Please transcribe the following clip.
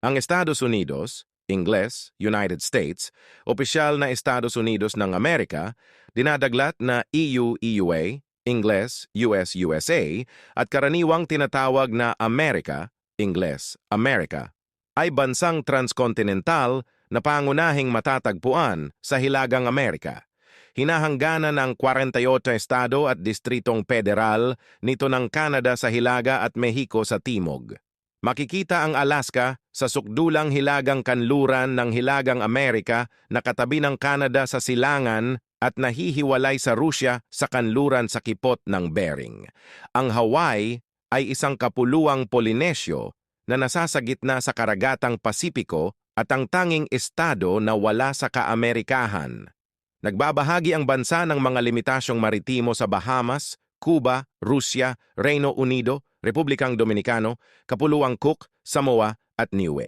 Ang Estados Unidos, Ingles, United States, opisyal na Estados Unidos ng Amerika, dinadaglat na EU-EUA, Ingles, US-USA, at karaniwang tinatawag na Amerika, Ingles, America, ay bansang transkontinental na pangunahing matatagpuan sa Hilagang Amerika. Hinahangganan ng 48 estado at distritong federal nito ng Canada sa hilaga at Mexico sa timog. Makikita ang Alaska sa sukdulang hilagang kanluran ng Hilagang Amerika na katabi ng Canada sa silangan at nahihiwalay sa Rusya sa kanluran sa kipot ng Bering. Ang Hawaii ay isang kapuluang Polinesyo na nasasagitna sa karagatang Pasipiko at ang tanging estado na wala sa Kaamerikahan. Nagbabahagi ang bansa ng mga limitasyong maritimo sa Bahamas, Cuba, Rusya, Reino Unido, Republikang Dominikano, Kapuluang Cook, Samoa at Niue.